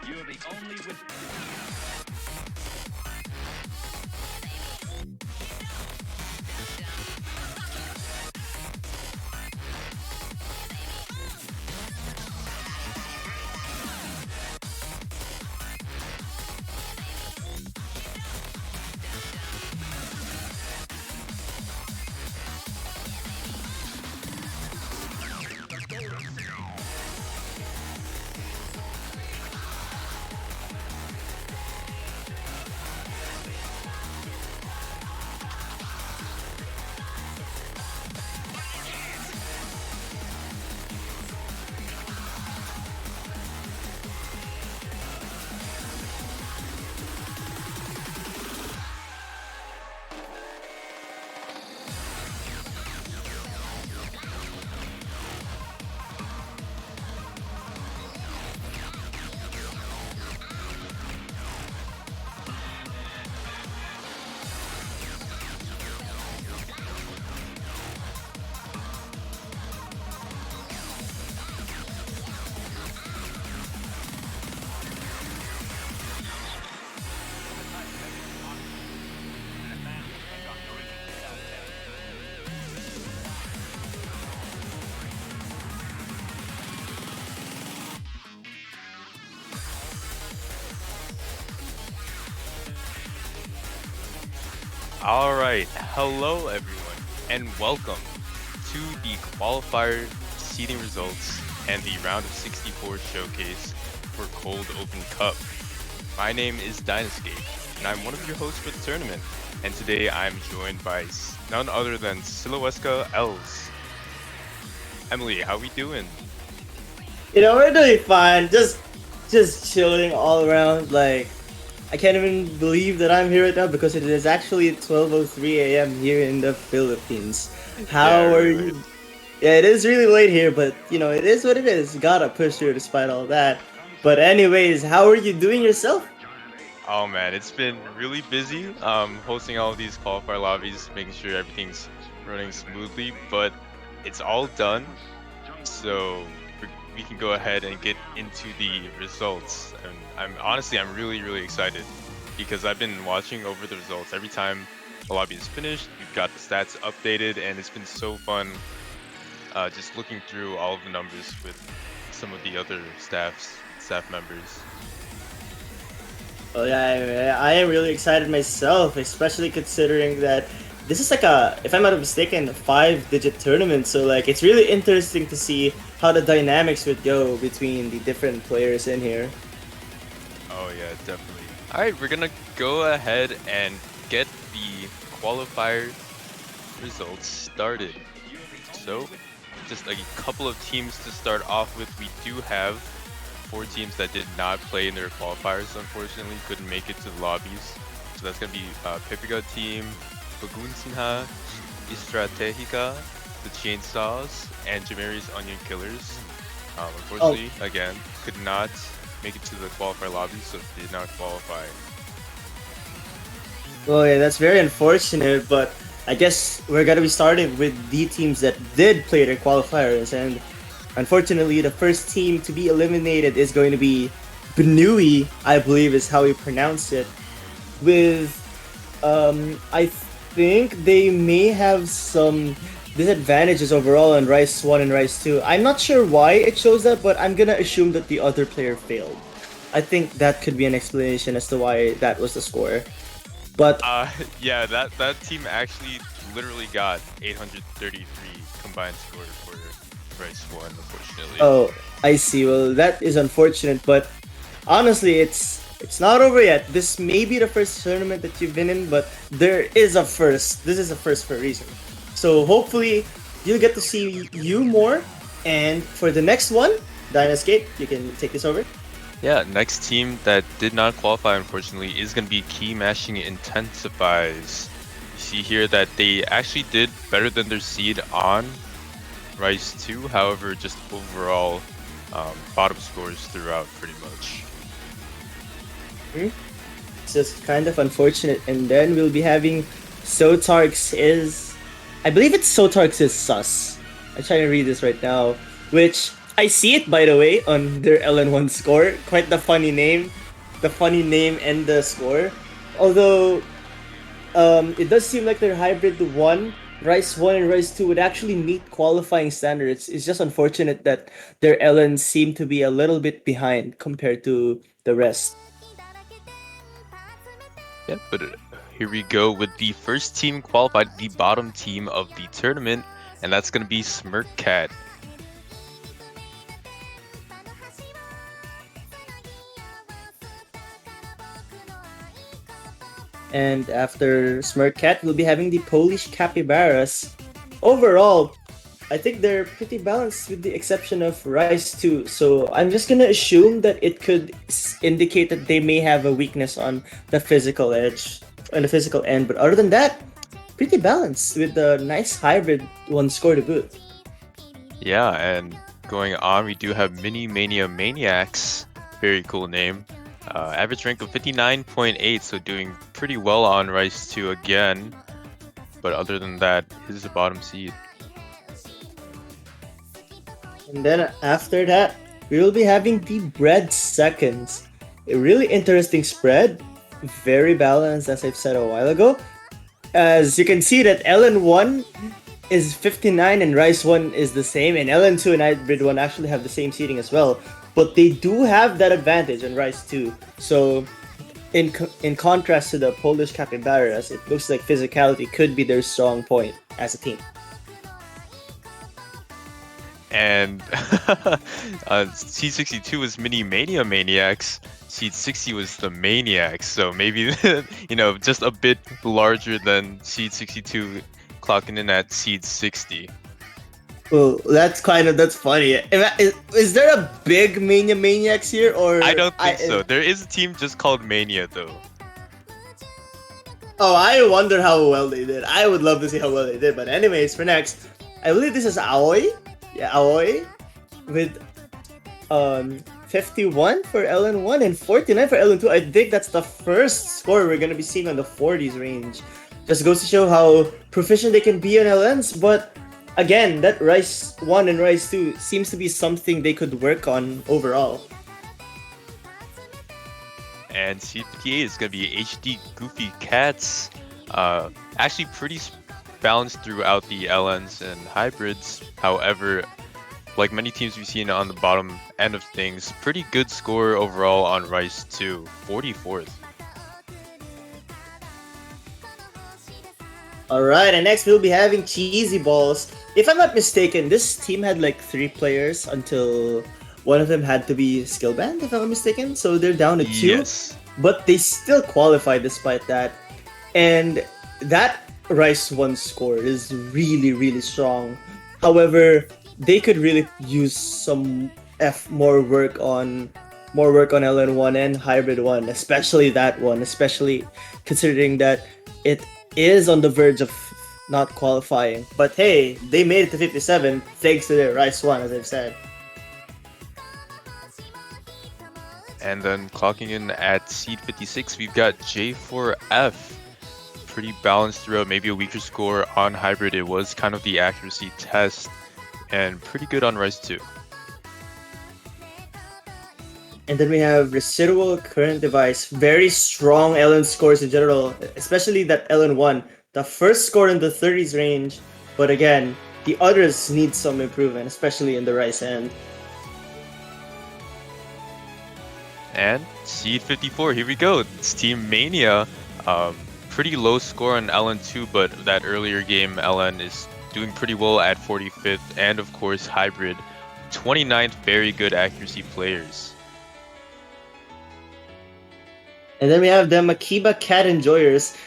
You're the only with. Alright, hello everyone, and welcome to the qualifier seeding results and the round of 64 showcase for Cold Open Cup. My name is Dynascape, and I'm one of your hosts for the tournament, and today I'm joined by none other than Siloweska Els. Emily, how we doing? We're doing fine. Just chilling all around. Like, I can't even believe that I'm here right now because it is actually 12:03 a.m. here in the Philippines. How Yeah, are really you? Yeah, it is really late here, but it is what it is. Gotta push through despite all that. But anyways, how are you doing yourself? Oh man, it's been really busy hosting all of these qualifier lobbies, making sure everything's running smoothly, but it's all done. So we can go ahead and get into the results. And I'm really excited because I've been watching over the results every time a lobby is finished. We've got the stats updated, and it's been so fun just looking through all of the numbers with some of the other staff members. Oh yeah, I am really excited myself, especially considering that this is like if I'm not mistaken, a 5-digit tournament. So like, it's really interesting to see how the dynamics would go between the different players in here. Oh yeah, definitely. Alright, we're gonna go ahead and get the qualifier results started. So, just like a couple of teams to start off with. We do have 4 teams that did not play in their qualifiers, unfortunately, couldn't make it to the lobbies. So that's gonna be Pepiga team, Bagunsinha, Estrategica, the Chainsaws, and Jameri's Onion Killers. Unfortunately, again, could not make it to the qualifier lobby, so did not qualify. Well, yeah, that's very unfortunate, but I guess we're gonna be starting with the teams that did play their qualifiers, and unfortunately, the first team to be eliminated is going to be Bnui, I believe is how we pronounce it. With, I think they may have some disadvantages overall on Rice 1 and Rice 2. I'm not sure why it shows that, but I'm gonna assume that the other player failed. I think that could be an explanation as to why that was the score. But Yeah, that team actually literally got 833 combined score for Rice 1, unfortunately. oh, I see. Well, that is unfortunate, but honestly, it's not over yet. This may be the first tournament that you've been in, but there is a first. This is a first for a reason. So hopefully, you'll get to see you more. And for the next one, Dynascape, you can take this over. Yeah, next team that did not qualify, unfortunately, is going to be Key Mashing Intensifies. You see here that they actually did better than their seed on Rise 2, however, just overall bottom scores throughout pretty much. It's just kind of unfortunate. And then we'll be having Sotarks is... I believe it's Sotarks is sus. I'm trying to read this right now. Which I see it, by the way, on their LN1 score. Quite the funny name. The funny name and the score. Although, it does seem like their hybrid 1, Rise 1 and Rise 2 would actually meet qualifying standards. It's just unfortunate that their LNs seem to be a little bit behind compared to the rest. Yeah, but here we go with the first team qualified, the bottom team of the tournament, and that's going to be Smirk Cat. And after Smirk Cat, we'll be having the Polish Capybaras. Overall, I think they're pretty balanced with the exception of Rise 2. So I'm just gonna assume that it could indicate that they may have a weakness on the physical edge, on the physical end. But other than that, pretty balanced with a nice hybrid 1 score to boot. Yeah, and going on, we do have Mini Mania Maniacs. Very cool name. Average rank of 59.8, so doing pretty well on Rise 2 again. But other than that, this is the bottom seed. And then after that, we will be having the Bread Seconds. A really interesting spread. Very balanced, as I've said a while ago. As you can see that LN1 is 59 and Rise 1 is the same, and LN2 and Hybrid 1 actually have the same seating as well. But they do have that advantage on Rise 2. So, in contrast to the Polish Capybaras, it looks like physicality could be their strong point as a team. And Seed 62 was Mini Mania Maniacs. Seed 60 was the Maniacs. So maybe, just a bit larger than Seed 62 clocking in at Seed 60. Well, that's funny. Is there a big Mania Maniacs here, or I don't think so. There is a team just called Mania, though. Oh, I wonder how well they did. I would love to see how well they did. But anyways, for next, I believe this is Aoi. Yeah, Aoi with 51 for LN1 and 49 for LN2. I think that's the first score we're gonna be seeing on the 40s range. Just goes to show how proficient they can be on LNs, but again, that Rise 1 and Rise 2 seems to be something they could work on overall. And Seed 58 is going to be HD Goofy Cats. Actually pretty balanced throughout the LNs and hybrids. However, like many teams we've seen on the bottom end of things, pretty good score overall on Rise 2, 44th. Alright, and next we'll be having Cheesy Balls. If I'm not mistaken, this team had like 3 players until one of them had to be skill banned, if I'm not mistaken. So they're down to 2. Yes. But they still qualify despite that. And that Rise 1 score is really, really strong. However, they could really use some more work on LN1 and Hybrid 1, especially that one, especially considering that it is on the verge of not qualifying. But hey, they made it to 57 thanks to their Rise 1, as I've said. And then clocking in at Seed 56, we've got J4F. Pretty balanced throughout, maybe a weaker score on Hybrid. It was kind of the accuracy test, and pretty good on Rise 2. And then we have Residual Current Device. Very strong LN scores in general, especially that LN1. The first score in the 30s range, but again, the others need some improvement, especially in the Rise end. And Seed 54, here we go. It's Team Mania. Pretty low score on LN2, but that earlier game, LN is doing pretty well at 45th. And of course, Hybrid, 29th, very good accuracy players. And then we have the Makiba Cat Enjoyers.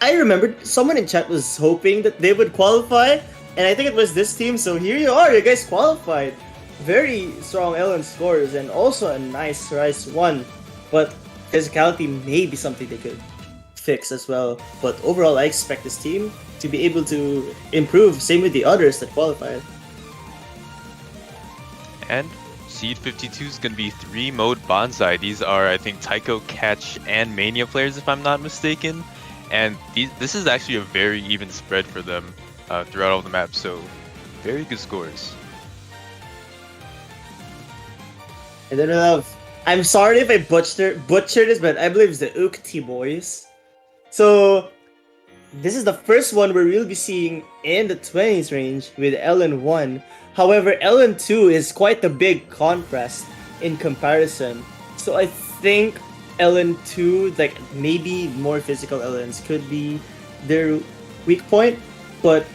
I remembered someone in chat was hoping that they would qualify, and I think it was this team, so here you are, you guys qualified. Very strong LN scores, and also a nice Rise 1. But physicality may be something they could fix as well. But overall, I expect this team to be able to improve, same with the others that qualified. And Seed 52 is going to be 3-mode Bonsai. These are, I think, Taiko, Catch, and Mania players, if I'm not mistaken. And this is actually a very even spread for them throughout all the maps, so very good scores. And then we have. I'm sorry if I butcher this, but I believe it's the Ukti boys. So this is the first one where we'll be seeing in the 20s range with LN1. However, LN2 is quite a big contrast in comparison. So I think LN2, like maybe more physical LNs could be their weak point, but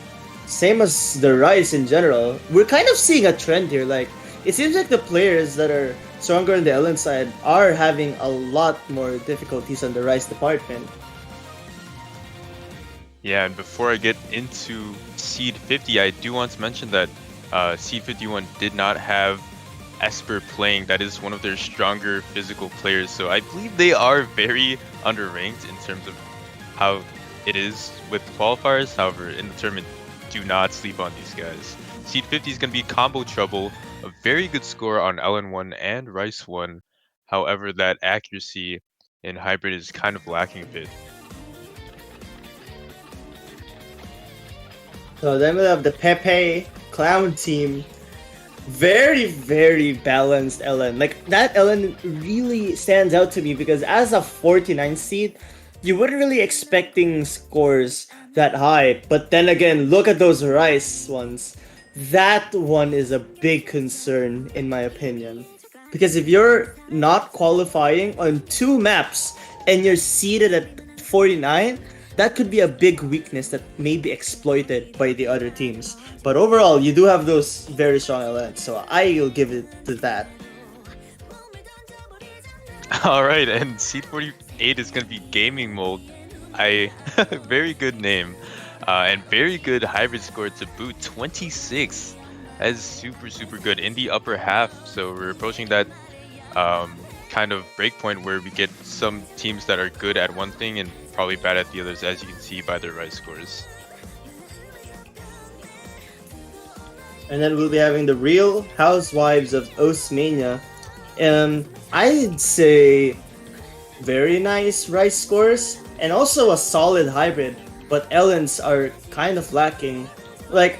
same as the Rise in general, we're kind of seeing a trend here. Like, it seems like the players that are stronger on the LN side are having a lot more difficulties on the Rise department. Yeah, and before I get into Seed 50, I do want to mention that Seed 51 did not have Esper playing. That is one of their stronger physical players, so I believe they are very underranked in terms of how it is with qualifiers. However, in the tournament, do not sleep on these guys. Seed 50 is going to be combo trouble, a very good score on LN1 and Rice 1. However, that accuracy in hybrid is kind of lacking a bit. So then we have the Pepe Clown team. Very, very balanced LN. Like, that LN really stands out to me because as a 49 seed, you weren't really expecting scores that high. But then again, look at those Rice ones. That one is a big concern, in my opinion. Because if you're not qualifying on 2 maps and you're seeded at 49, that could be a big weakness that may be exploited by the other teams. But overall, you do have those very strong elements, so I'll give it to that. Alright, and Seed 48 is going to be Gaming Mold. Very good name. And very good hybrid score to boot, 26. That is super, super good in the upper half. So we're approaching that kind of breakpoint where we get some teams that are good at one thing and probably bad at the others, as you can see by their Rise scores. And then we'll be having the Real Housewives of Osmania. I'd say very nice Rice scores and also a solid hybrid, but Ellens are kind of lacking. Like,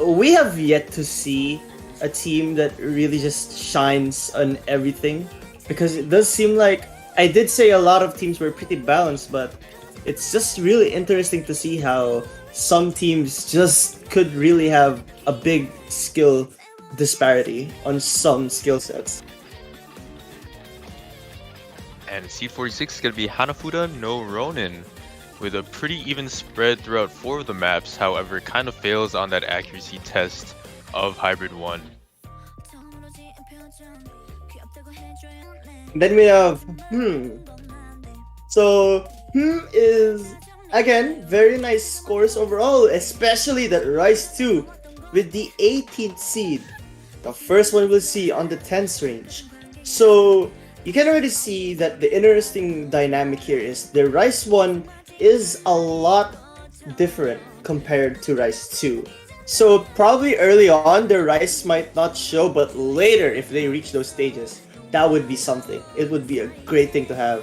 we have yet to see a team that really just shines on everything, because it does seem like I did say a lot of teams were pretty balanced, but it's just really interesting to see how some teams just could really have a big skill disparity on some skill sets. And Seed 46 is going to be Hanafuda no Ronin, with a pretty even spread throughout 4 of the maps. However, kind of fails on that accuracy test of Hybrid 1. Then we have So is again very nice scores overall, especially that Rise 2 with the 18th seed. The first one we'll see on the 10th range. So you can already see that the interesting dynamic here is the Rise 1 is a lot different compared to Rise 2. So probably early on the Rise might not show, but later if they reach those stages, that would be something. It would be a great thing to have.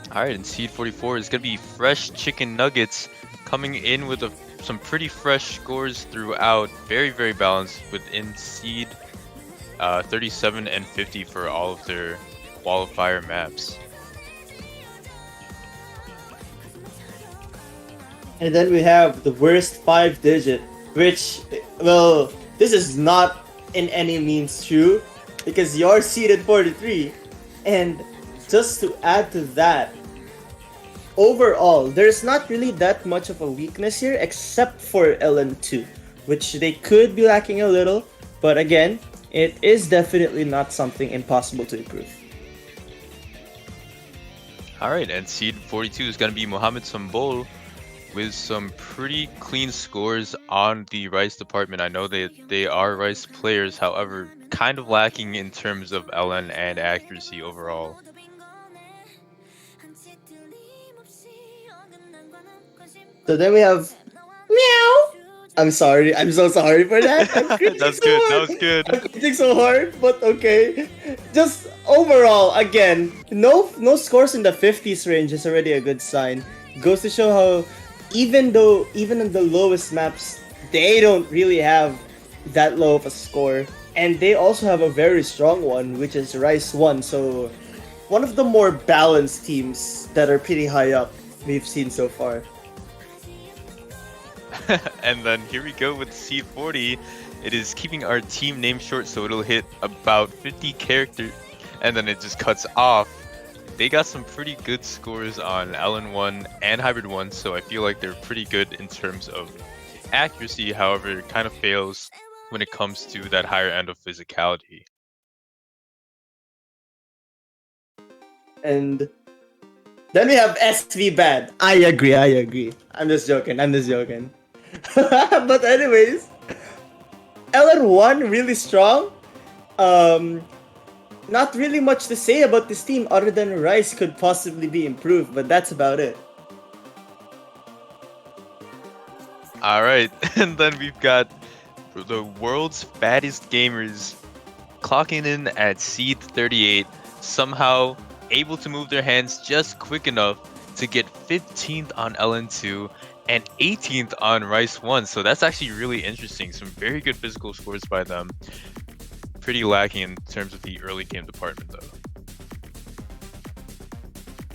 Alright, and Seed 44 is going to be Fresh Chicken Nuggets, coming in with some pretty fresh scores throughout. Very, very balanced within Seed 37 and 50 for all of their qualifier maps. And then we have the worst 5-digit, which, well, this is not in any means true, because you're seeded 43. And just to add to that, overall, there's not really that much of a weakness here except for LN2, which they could be lacking a little, but again, it is definitely not something impossible to improve. Alright, and Seed 42 is going to be Mohamed Sambol, with some pretty clean scores on the Rice department. I know they are Rice players, however, kind of lacking in terms of LN and accuracy overall. So then we have meow. I'm sorry. I'm so sorry for that. I'm That's so good. hard. That was good. I'm critiquing so hard, but okay. Just overall, again, no scores in the 50s range is already a good sign. Goes to show how even in the lowest maps, they don't really have that low of a score. And they also have a very strong one, which is Rice 1. So one of the more balanced teams that are pretty high up we've seen so far. And then here we go with Seed 40. It is keeping our team name short, so it'll hit about 50 characters, and then it just cuts off. They got some pretty good scores on LN1 and Hybrid 1, so I feel like they're pretty good in terms of accuracy. However, it kind of fails when it comes to that higher end of physicality. And then we have SV Bad. I agree, I agree. I'm just joking, I'm just joking. But anyways, LN1 really strong. Not really much to say about this team other than Rice could possibly be improved, but that's about it. Alright, and then we've got the world's fattest gamers clocking in at Seed 38, somehow able to move their hands just quick enough to get 15th on LN2 and 18th on Rice 1. So that's actually really interesting. Some very good physical scores by them. Pretty lacking in terms of the early game department though.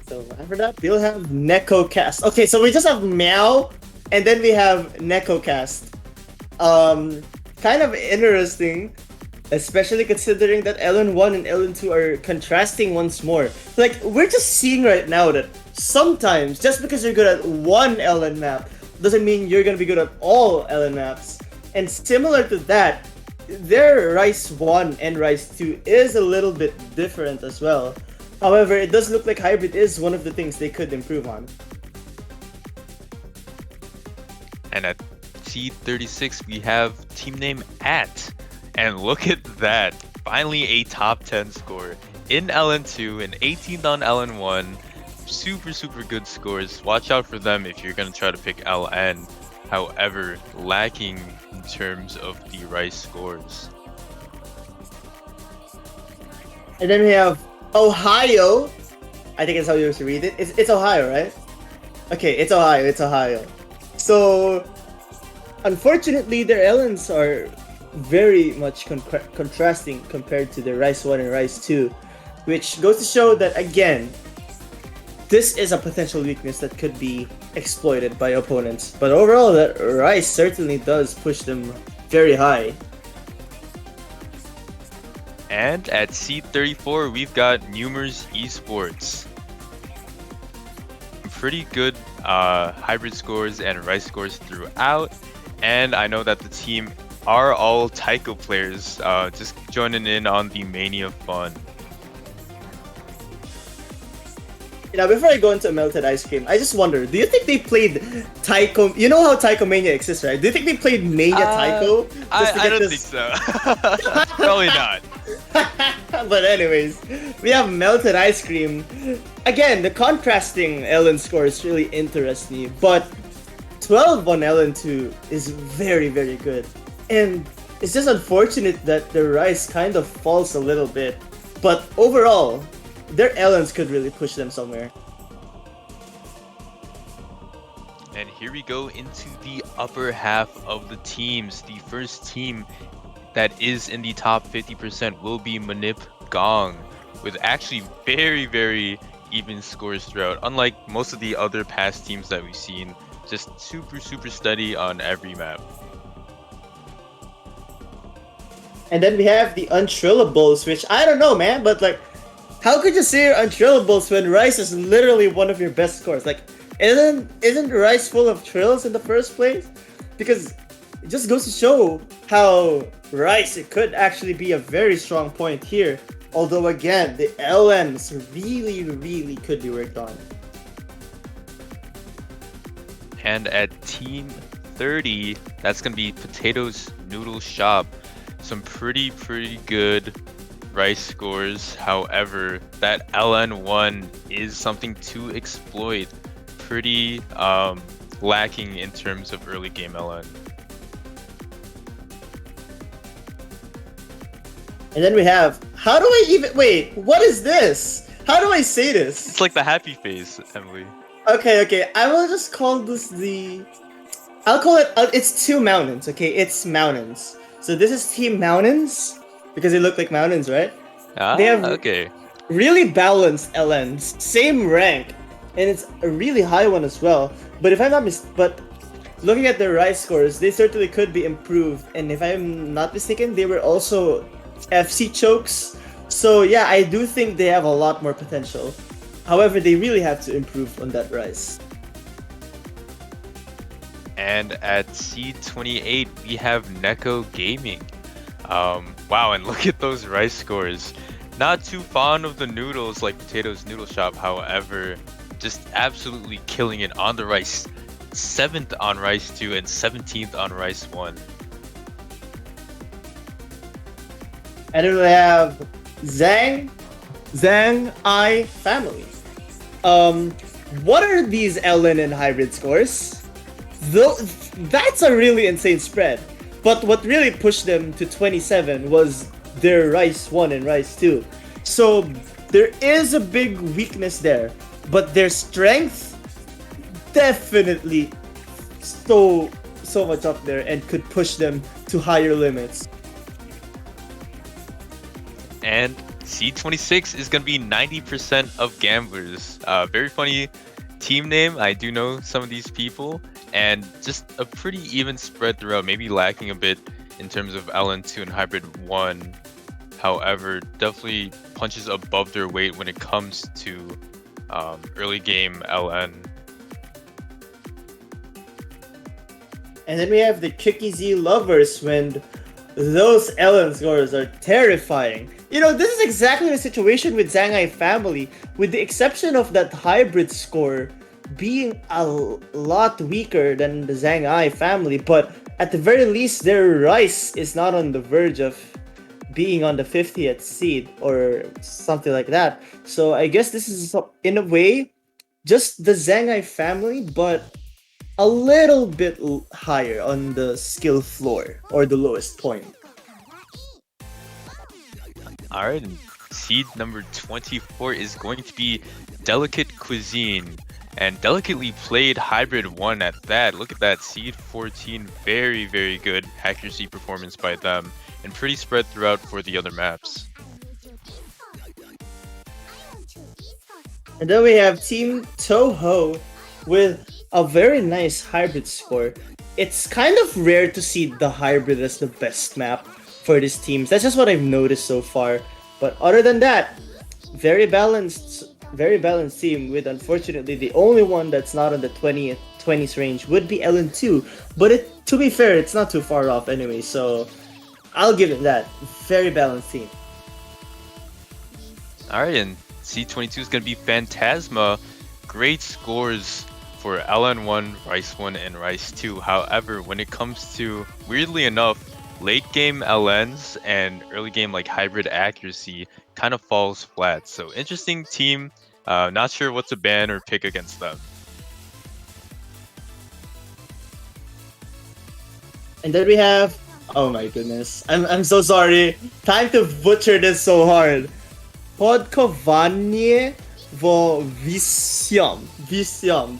So after that, we'll have NekoCast. Okay, so we just have Meow, and then we have NekoCast. Kind of interesting, especially considering that LN1 and LN2 are contrasting once more. Like, we're just seeing right now that sometimes, just because you're good at one LN map, doesn't mean you're gonna be good at all LN maps. And similar to that, their Rice 1 and Rice 2 is a little bit different as well. However, it does look like Hybrid is one of the things they could improve on. And at T36, we have team name At. And look at that. Finally a top 10 score in LN2 and 18th on LN1. Super, super good scores. Watch out for them if you're going to try to pick LN. However, lacking in terms of the Rice scores. And then we have Ohio. I think it's how you should read it. It's Ohio, right? Okay, it's Ohio. It's Ohio. So, unfortunately, their LNs are very much contrasting compared to the Rice 1 and Rice 2, which goes to show that, again, this is a potential weakness that could be exploited by opponents. But overall, that Rice certainly does push them very high. And at Seed 34, we've got Numers Esports. Pretty good hybrid scores and Rice scores throughout. And I know that the team are all Taiko players, just joining in on the Mania fun. Now, before I go into Melted Ice Cream, I just wonder, do you think they played Taiko? You know how Taiko Mania exists, right? Do you think they played Mania Taiko? I don't think so. Probably not. But anyways, we have Melted Ice Cream. Again, the contrasting LN scores really interest me, but 12 on LN2 is very, very good. And it's just unfortunate that the Rice kind of falls a little bit. But overall, their LNs could really push them somewhere. And here we go into the upper half of the teams. The first team that is in the top 50% will be Manip Gong, with actually very, very even scores throughout. Unlike most of the other past teams that we've seen, just super, super steady on every map. And then we have the Untrillables, which I don't know, man, but like, how could you say you're Untrillables when Rice is literally one of your best scores? Like, isn't Rice full of trills in the first place? Because it just goes to show how Rice, it could actually be a very strong point here. Although again, the LMs really, really could be worked on. And at Team 30, that's going to be Potatoes Noodle Shop. Some pretty good Rice scores. However, that LN1 is something to exploit. Pretty lacking in terms of early game LN. And then we have, how do I even, wait, what is this? How do I say this? It's like the happy face, Emily. Okay, I will just call this I'll call it, it's two mountains, okay? It's mountains. So this is Team Mountains because they look like mountains, right? They Ah, have okay. really balanced LNs, same rank, and it's a really high one as well. But if I'm not but looking at their rise scores, they certainly could be improved. And if I'm not mistaken, they were also FC chokes. So yeah, I do think they have a lot more potential. However, they really have to improve on that rise. And at C28, we have Neko Gaming. Wow, and look at those rice scores. Not too fond of the noodles like Potato's Noodle Shop, however, just absolutely killing it on the rice. 7th on rice 2 and 17th on rice 1. And then we have Zhang I family. Um, what are these LN and hybrid scores? Though that's a really insane spread. But what really pushed them to 27 was their Rice 1 and Rice 2. So there is a big weakness there. But their strength definitely so much up there and could push them to higher limits. And C26 is going to be 90% of gamblers. Very funny team name. I do know some of these people. And just a pretty even spread throughout, maybe lacking a bit in terms of LN2 and Hybrid 1. However, definitely punches above their weight when it comes to early game LN. And then we have the Kicky Z lovers when those LN scores are terrifying. You know, this is exactly the situation with Zangai family, with the exception of that hybrid score being a lot weaker than the Zangai family, but at the very least their rice is not on the verge of being on the 50th seed or something like that. So I guess this is in a way just the Zangai family, but a little bit higher on the skill floor or the lowest point. Alright, and seed number 24 is going to be Delicate Cuisine. And delicately played hybrid 1 at that. Look at that, seed 14, very, very good accuracy performance by them. And pretty spread throughout for the other maps. And then we have Team Toho with a very nice hybrid score. It's kind of rare to see the hybrid as the best map for these teams. That's just what I've noticed so far. But other than that, very balanced team with, unfortunately, the only one that's not on the 20s range would be LN2. But to be fair, it's not too far off anyway, so I'll give it that. Very balanced team. Alright, and C22 is going to be Phantasma. Great scores for LN1, Rice 1, and Rice 2. However, when it comes to, weirdly enough, late game LNs and early game like hybrid accuracy kind of falls flat. So interesting team. Not sure what to ban or pick against them. And then we have, oh my goodness, I'm so sorry. Time to butcher this so hard. Podkovanie vo Visium.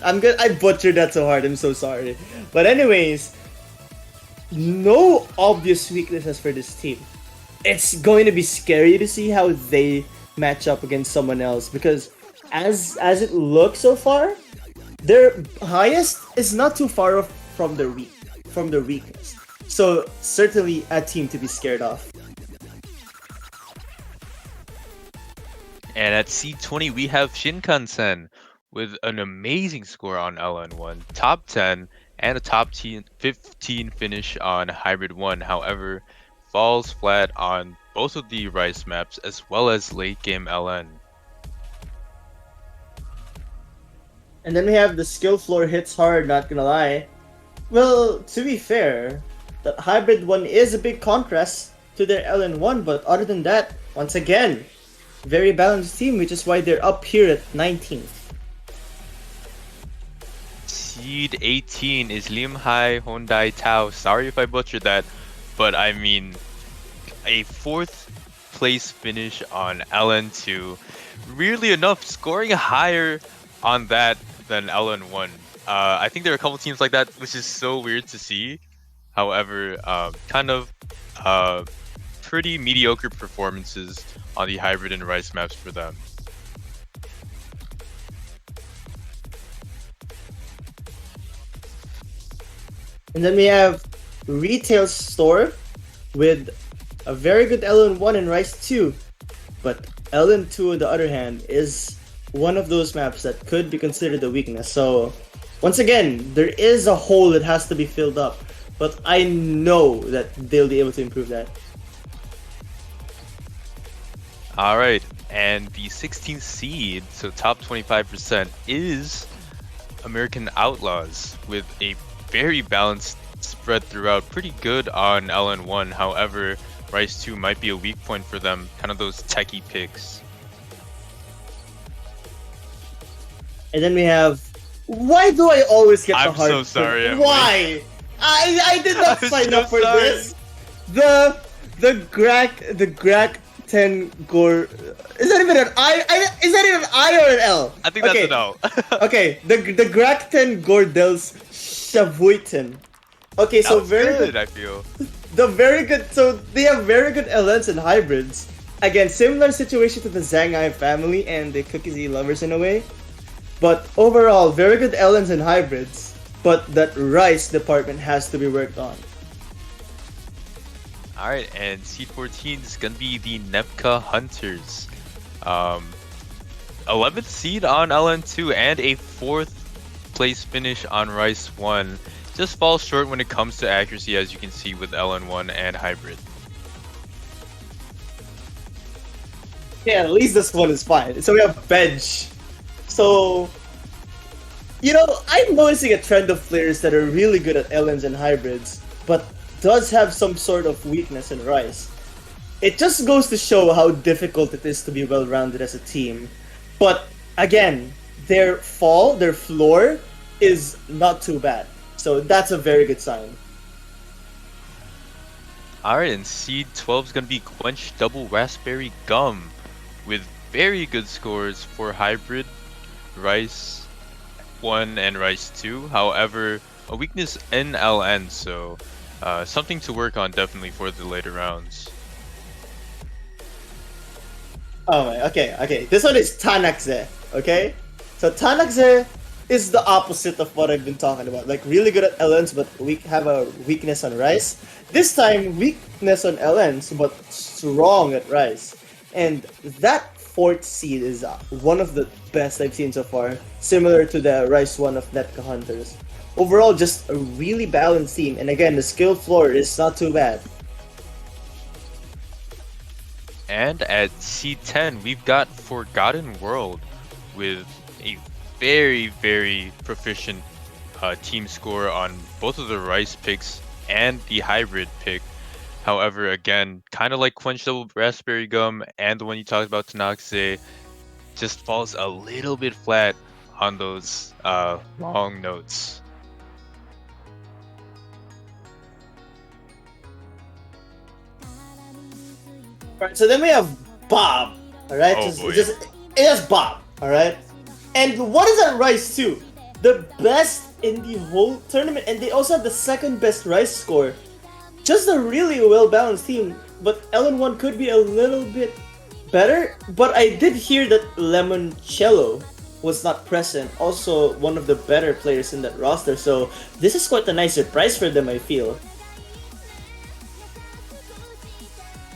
I butchered that so hard. I'm so sorry. But anyways, no obvious weaknesses for this team. It's going to be scary to see how they match up against someone else, because as it looks so far, their highest is not too far off from their weakness. So certainly a team to be scared of. And at C20 we have Shinkansen with an amazing score on LN1, top 10, and a top 15 finish on Hybrid 1. However, falls flat on both of the Rice maps as well as late game LN. And then we have the skill floor hits hard, not gonna lie. Well, to be fair, the Hybrid 1 is a big contrast to their LN1, but other than that, once again, very balanced team, which is why they're up here at 19th. Seed 18 is Limhai Hyundai Tao. Sorry if I butchered that, but I mean, a 4th place finish on LN2. Weirdly enough, scoring higher on that than LN1. I think there are a couple teams like that, which is so weird to see. However, kind of uh, pretty mediocre performances on the hybrid and rice maps for them. And then we have Retail Store with a very good LN1 and Rice 2. But LN2, on the other hand, is one of those maps that could be considered a weakness. So, once again, there is a hole that has to be filled up. But I know that they'll be able to improve that. All right, and the 16th seed, so top 25%, is American Outlaws with a very balanced spread throughout, pretty good on LN1. However, Rice 2 might be a weak point for them, kind of those techie picks. And then we have. Why do I always get the I'm hard? so sorry, Emily. Why? I did not I'm sign so up for sorry. this. The Grak 10 Gore. Is that even an is that even an I or an L? I think that's Okay. an L. Okay, the Grak 10 Gordels Shavuiten. Okay, so That was very good, good. I feel. The very good. So they have very good LNs and hybrids. Again, similar situation to the Zangai family and the Cookie Z lovers in a way. But overall, very good LNs and hybrids. But that rice department has to be worked on. All right, and seed 14 is gonna be the Nepka Hunters. 11th seed on LN2 and a 4th place finish on Rice 1. Just falls short when it comes to accuracy, as you can see with LN1 and hybrid. Yeah, at least this one is fine. So we have bench. So, I'm noticing a trend of players that are really good at LNs and hybrids, but does have some sort of weakness in Rice. It just goes to show how difficult it is to be well-rounded as a team. But again, their floor is not too bad. So that's a very good sign. Alright, and seed 12 is going to be Quench Double Raspberry Gum with very good scores for hybrid, Rice 1 and Rice 2. However, a weakness in LN, so something to work on definitely for the later rounds. Oh my, okay. This one is Tanakze, okay? So Tanakze is the opposite of what I've been talking about. Like really good at LNs, but we have a weakness on Rice. This time, weakness on LNs, but strong at Rice. And that 4th seed is one of the best I've seen so far, similar to the Rice 1 of Netka Hunters. Overall, just a really balanced team, and again, the skill floor is not too bad. And at C10, we've got Forgotten World with a very, very proficient team score on both of the Rice picks and the hybrid pick. However, again, kind of like Quench Double Raspberry Gum and the one you talked about, Tanaxe, just falls a little bit flat on those long notes. Alright, so then we have Bob. Alright, Oh, boy. it is Bob. Alright, and what is that Rice too? The best in the whole tournament, and they also have the 2nd best Rice score. Just a really well balanced team, but LN1 could be a little bit better. But I did hear that Lemoncello was not present, also one of the better players in that roster. So this is quite a nice surprise for them, I feel.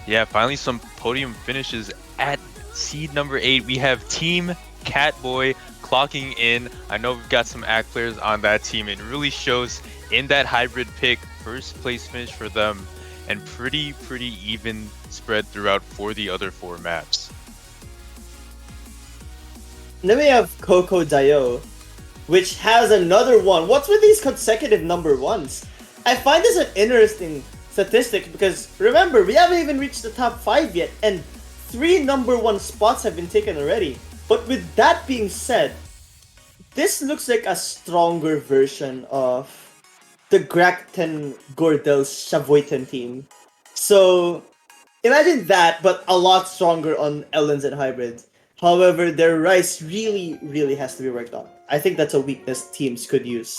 Yeah, finally some podium finishes at seed number 8. We have Team Catboy clocking in. I know we've got some ACT players on that team. It really shows in that hybrid pick. 1st place finish for them, and pretty even spread throughout for the other 4 maps. Then we have Coco Dio, which has another one. What's with these consecutive number 1s? I find this an interesting statistic because remember, we haven't even reached the top 5 yet, and 3 number 1 spots have been taken already. But with that being said, this looks like a stronger version of the Grakten Gordels Shavoyten team. So imagine that, but a lot stronger on LNs and hybrids. However, their Rice really has to be worked on. I think that's a weakness teams could use.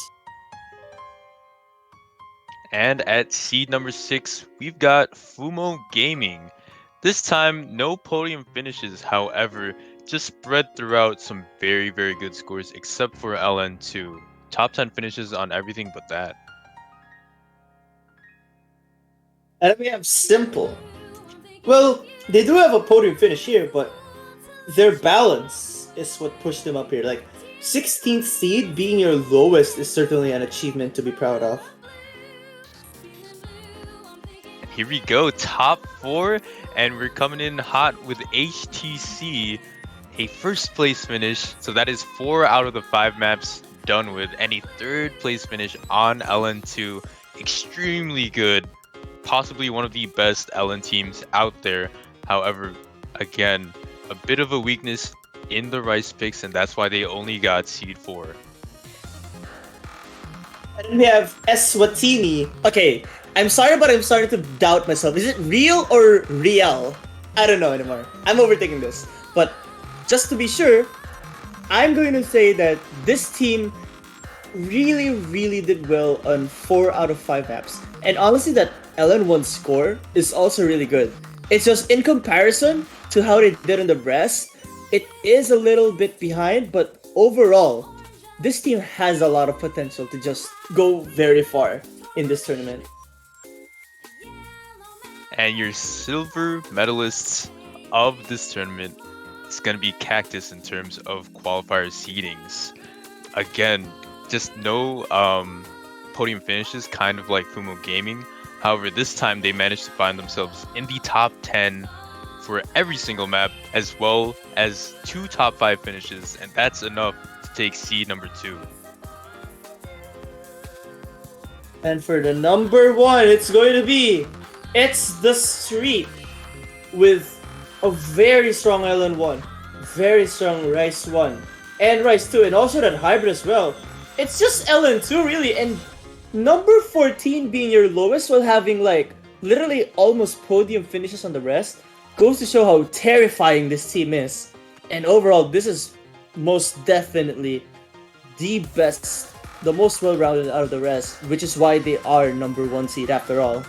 And at seed number 6, we've got Fumo Gaming. This time, no podium finishes, however, just spread throughout some very, very good scores, except for LN2. Top 10 finishes on everything but that. And then we have Simple. Well, they do have a podium finish here, but their balance is what pushed them up here. Like, 16th seed being your lowest is certainly an achievement to be proud of. Here we go, top 4, and we're coming in hot with HTC, a first place finish. So that is 4 out of the 5 maps done with, and a third place finish on LN2. Extremely good, possibly one of the best LN teams out there. However, again, a bit of a weakness in the rice picks, and that's why they only got seed 4. And then we have Eswatini. Okay, I'm sorry, but I'm starting to doubt myself. Is it real or real? I don't know anymore. I'm overthinking this. But just to be sure, I'm going to say that this team really did well on 4 out of 5 maps. And honestly, that LN1 score is also really good. It's just in comparison to how they did in the rest, it is a little bit behind, but overall, this team has a lot of potential to just go very far in this tournament. And your silver medalists of this tournament is going to be Cactus in terms of qualifier seedings. Again, just no podium finishes, kind of like Fumo Gaming. However, this time they managed to find themselves in the top 10 for every single map, as well as 2 top 5 finishes, and that's enough to take seed number 2. And for the number 1, it's going to be It's the Street with a very strong LN1, very strong Rice 1, and Rice 2, and also that hybrid as well. It's just LN2 really, and number 14 being your lowest while having like literally almost podium finishes on the rest goes to show how terrifying this team is. And overall, this is most definitely the best, the most well-rounded out of the rest, which is why they are number 1 seed after all.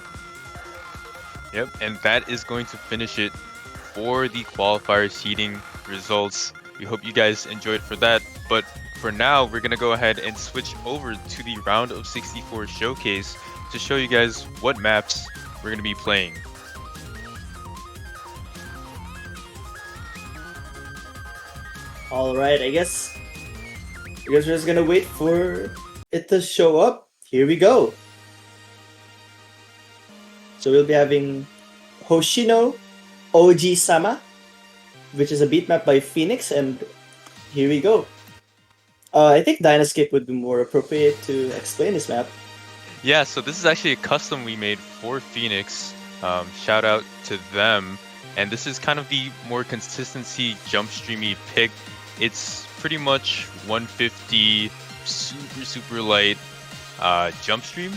Yep, and that is going to finish it for the qualifier seeding results. We hope you guys enjoyed for that, but for now, we're going to go ahead and switch over to the round of 64 showcase to show you guys what maps we're going to be playing. Alright, I guess we're just gonna wait for it to show up. Here we go. So we'll be having Hoshino Oji-sama, which is a beat map by Phoenix, and here we go. I think Dynascape would be more appropriate to explain this map. Yeah, so this is actually a custom we made for Phoenix. Shout out to them. And this is kind of the more consistency jump streamy pick. It's pretty much 150 super light jump stream.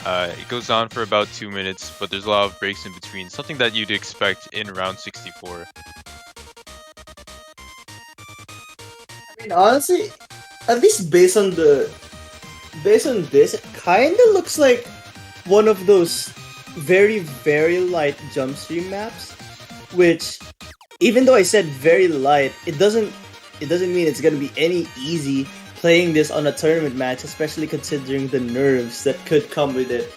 It goes on for about 2 minutes, but there's a lot of breaks in between. Something that you'd expect in round 64. I mean, honestly, at least based on this, it kind of looks like one of those very light jump stream maps. Which, even though I said very light, it doesn't mean it's gonna be any easy playing this on a tournament match, especially considering the nerves that could come with it.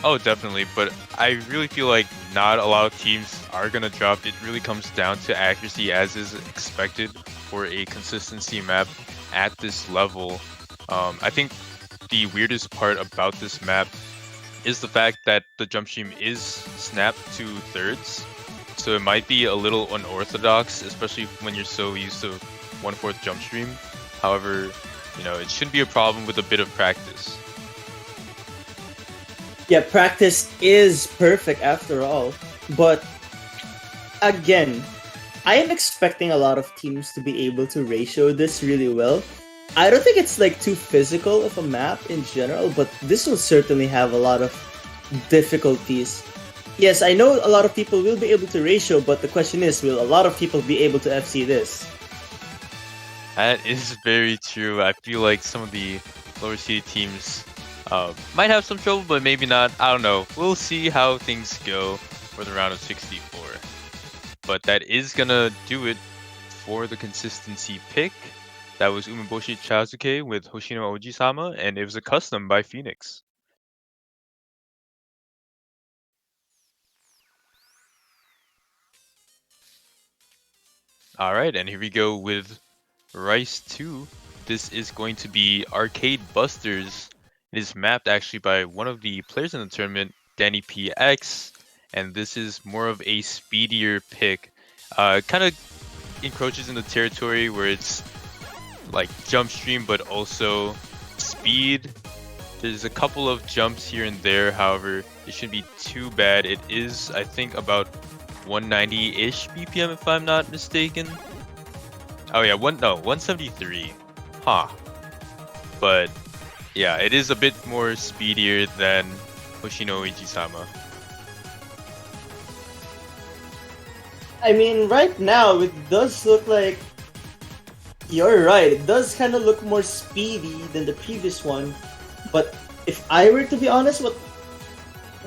Oh, definitely, but I really feel like not a lot of teams are gonna drop. It really comes down to accuracy, as is expected for a consistency map at this level. I think the weirdest part about this map is the fact that the jump stream is snapped to thirds, so it might be a little unorthodox, especially when you're so used to 1/4 jump stream. However, it shouldn't be a problem with a bit of practice. Yeah, practice is perfect after all, but again, I am expecting a lot of teams to be able to ratio this really well. I don't think it's like too physical of a map in general, but this will certainly have a lot of difficulties. Yes, I know a lot of people will be able to ratio, but the question is, will a lot of people be able to FC this? That is very true. I feel like some of the lower seed teams might have some trouble, but maybe not. I don't know. We'll see how things go for the round of 64. But that is gonna do it for the consistency pick. That was Umeboshi Chazuke with Hoshino Oji-sama, and it was a custom by Phoenix. Alright, and here we go with Rice 2. This is going to be Arcade Busters. It is mapped actually by one of the players in the tournament, Danny PX, and this is more of a speedier pick. Kind of encroaches in the territory where it's like jump stream but also speed. There's a couple of jumps here and there, however, it shouldn't be too bad. It is, I think, about 190-ish BPM if I'm not mistaken. Oh yeah, 173. Huh. But yeah, it is a bit more speedier than Hoshino Iji-sama. I mean, right now it does look like you're right. It does kind of look more speedy than the previous one. But if I were to be honest,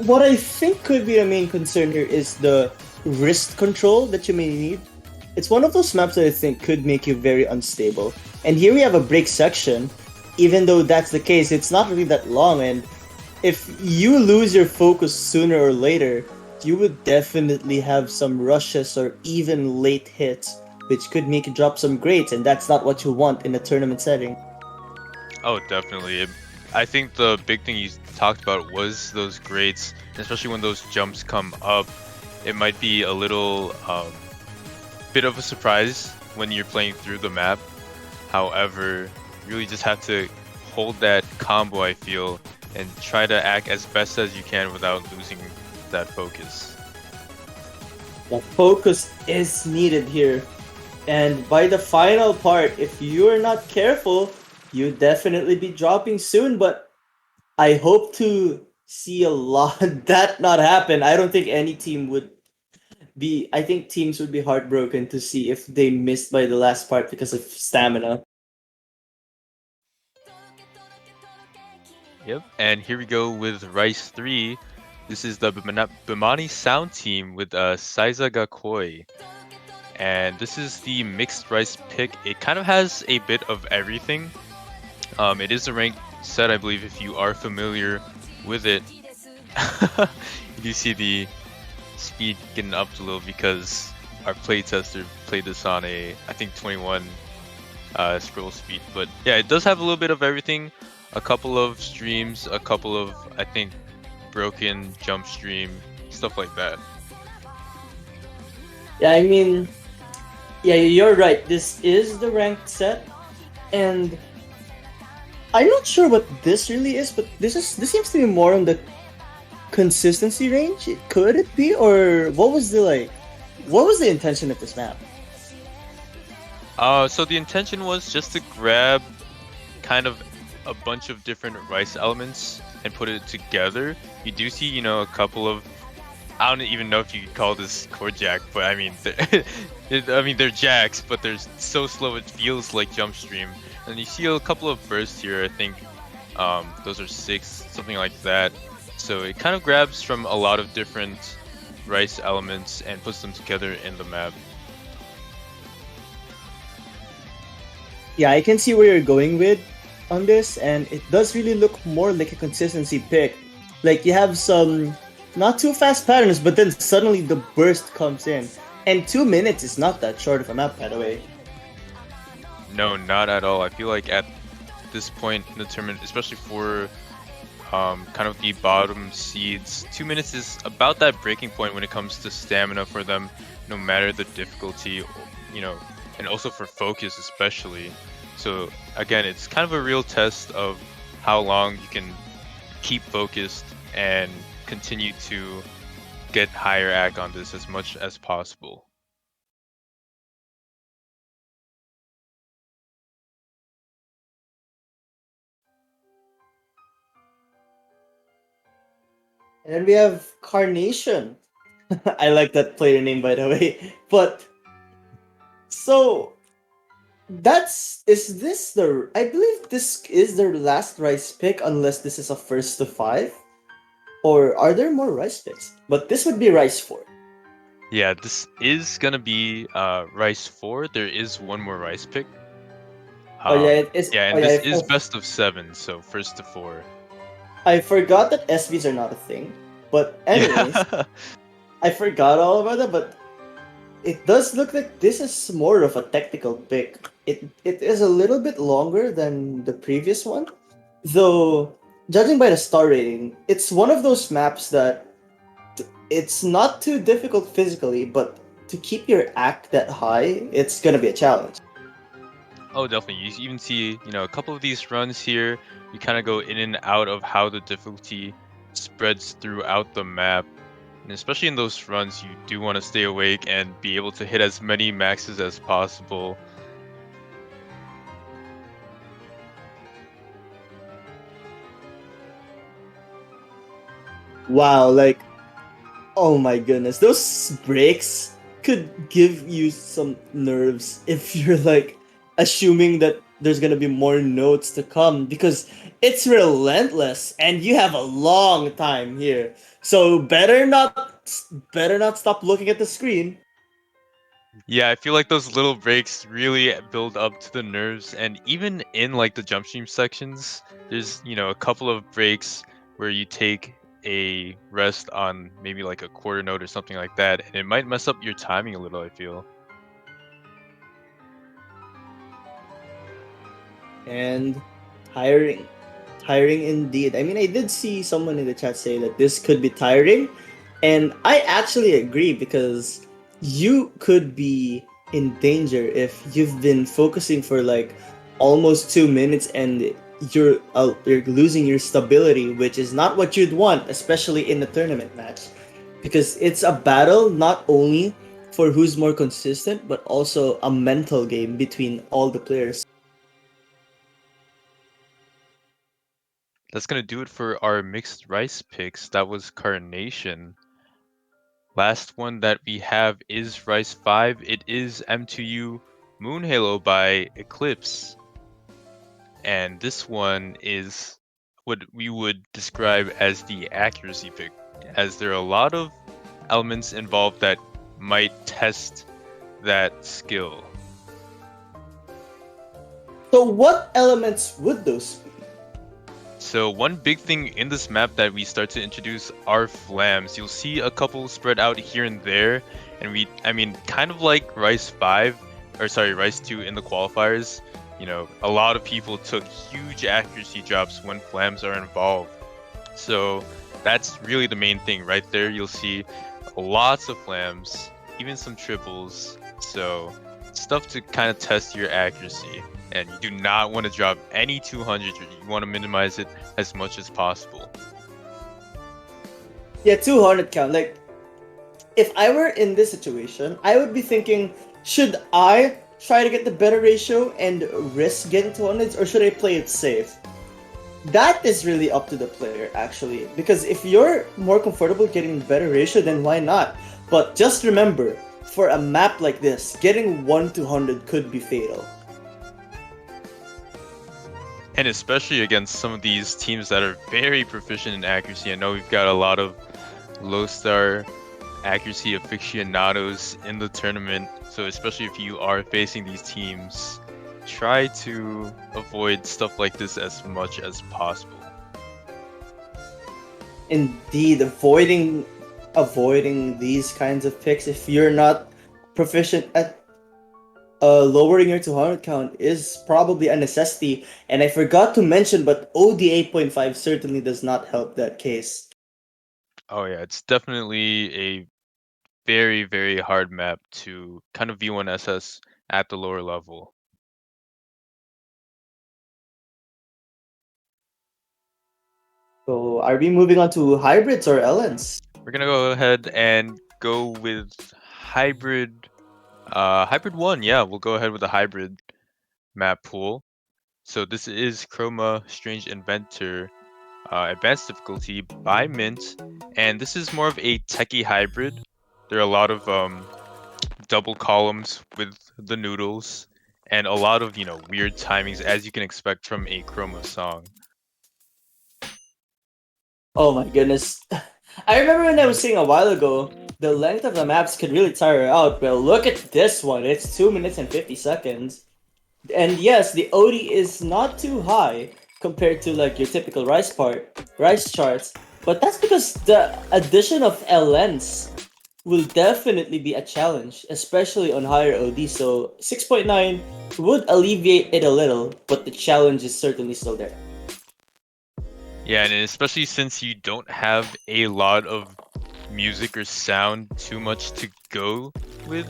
what I think could be a main concern here is the wrist control that you may need. It's one of those maps that I think could make you very unstable. And here we have a break section. Even though that's the case, it's not really that long, and if you lose your focus sooner or later, you would definitely have some rushes or even late hits, which could make you drop some grades, and that's not what you want in a tournament setting. Oh, definitely. I think the big thing you talked about was those grades, especially when those jumps come up. It might be a little bit of a surprise when you're playing through the map. However, you really just have to hold that combo, I feel, and try to act as best as you can without losing that focus. The focus is needed here. And by the final part, if you're not careful, you definitely be dropping soon, but I hope to see a lot that not happen. I don't think any team would be I think teams would be heartbroken to see if they missed by the last part because of stamina. Yep. And here we go with Rice 3. This is the Bimani Sound team with Saiza Gakoi. And this is the mixed rice pick. It kind of has a bit of everything. It is a ranked set, I believe, if you are familiar with it. You do see the speed getting up a little because our playtester played this on a, I think, 21 scroll speed. But yeah, it does have a little bit of everything. A couple of streams, a couple of, I think, broken jump stream, stuff like that. Yeah, I mean, yeah, you're right. This is the ranked set, and I'm not sure what this really is, but this seems to be more on the consistency range. Could it be, or what was the what was the intention of this map? So the intention was just to grab kind of a bunch of different rice elements and put it together. You do see, you know, a couple of, I don't even know if you could call this core jack, but I mean, they're jacks, but they're so slow it feels like jump stream. And you see a couple of bursts here. I think those are 6, something like that. So it kind of grabs from a lot of different rice elements and puts them together in the map. Yeah, I can see where you're going with on this, and it does really look more like a consistency pick. Like you have some not too fast patterns, but then suddenly the burst comes in. And 2 minutes is not that short of a map, by the way. No, not at all. I feel like at this point in the tournament, especially for kind of the bottom seeds, 2 minutes is about that breaking point when it comes to stamina for them, no matter the difficulty, you know, and also for focus especially. So again, it's kind of a real test of how long you can keep focused and continue to get higher ag on this as much as possible. And then we have Carnation. I like that player name, by the way. But so That's is this the I believe this is their last rice pick unless this is a first to five. Or are there more rice picks? But this would be rice four. Yeah, this is gonna be rice 4. There is one more rice pick. Oh yeah, it is. Yeah, Oh and yeah, this is best of 7, so first to 4. I forgot that SVs are not a thing. But anyways, Yeah. I forgot all about that. But it does look like this is more of a technical pick. It is a little bit longer than the previous one, though. Judging by the star rating, it's one of those maps that it's not too difficult physically, but to keep your act that high, it's gonna be a challenge. Oh, definitely. You even see, a couple of these runs here, you kind of go in and out of how the difficulty spreads throughout the map. And especially in those runs, you do want to stay awake and be able to hit as many maxes as possible. Wow, like, oh my goodness, those breaks could give you some nerves if you're like assuming that there's gonna be more notes to come because it's relentless and you have a long time here. So better not stop looking at the screen. Yeah, I feel like those little breaks really build up to the nerves, and even in like the jump stream sections, there's a couple of breaks where you take a rest on maybe like a quarter note or something like that, and it might mess up your timing a little, I feel. And tiring. Tiring indeed. I mean, I did see someone in the chat say that this could be tiring, and I actually agree because you could be in danger if you've been focusing for like almost 2 minutes and you're losing your stability, which is not what you'd want, especially in a tournament match, because it's a battle not only for who's more consistent, but also a mental game between all the players. That's gonna do it for our mixed rice picks. That was Carnation. Last one that we have is Rice 5. It is M2U Moon Halo by Eclipse. And this one is what we would describe as the accuracy pick, as there are a lot of elements involved that might test that skill. So, what elements would those be? So one big thing in this map that we start to introduce are flams. You'll see a couple spread out here and there, and I mean, kind of like Rice 5, or sorry, Rice 2 in the qualifiers, a lot of people took huge accuracy drops when flams are involved. So that's really the main thing right there. You'll see lots of flams, even some triples. So stuff to kind of test your accuracy. And you do not want to drop any 200. You want to minimize it as much as possible. Yeah, 200 count. Like, if I were in this situation, I would be thinking, should I try to get the better ratio and risk getting 200s, or should I play it safe? That is really up to the player, actually. Because if you're more comfortable getting better ratio, then why not? But just remember, for a map like this, getting 1 200 could be fatal. And especially against some of these teams that are very proficient in accuracy. I know we've got a lot of low star accuracy aficionados in the tournament. So especially if you are facing these teams, try to avoid stuff like this as much as possible. Indeed, avoiding these kinds of picks if you're not proficient at lowering your 200 count is probably a necessity. And I forgot to mention, but OD 8.5 certainly does not help that case. Oh yeah, it's definitely a very, very hard map to kind of V1SS at the lower level. So, are we moving on to hybrids or LNs? We're gonna go ahead and go with hybrid, hybrid 1. Yeah, we'll go ahead with the hybrid map pool. So this is Chroma Strange Inventor, advanced difficulty by Mint, and this is more of a techie hybrid. There are a lot of double columns with the noodles, and a lot of weird timings as you can expect from a Chroma song. Oh my goodness. I remember when I was saying a while ago, the length of the maps could really tire out. Well, look at this one. It's 2 minutes and 50 seconds. And yes, the OD is not too high compared to like your typical rice charts, but that's because the addition of LNs will definitely be a challenge, especially on higher OD. So 6.9 would alleviate it a little, but the challenge is certainly still there. Yeah, and especially since you don't have a lot of music or sound too much to go with